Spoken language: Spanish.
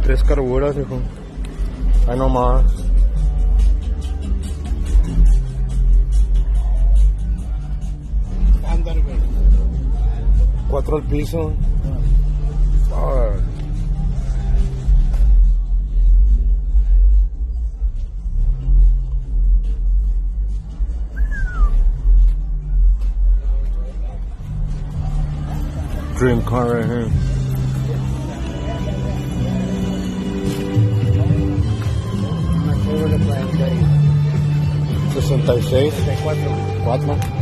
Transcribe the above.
Tres carburas, hijo. Ahí nomás. Estándar, güey. 4 al piso. Fuck. Dream car right here. Una Chevrolet 46. 66. 64. 4.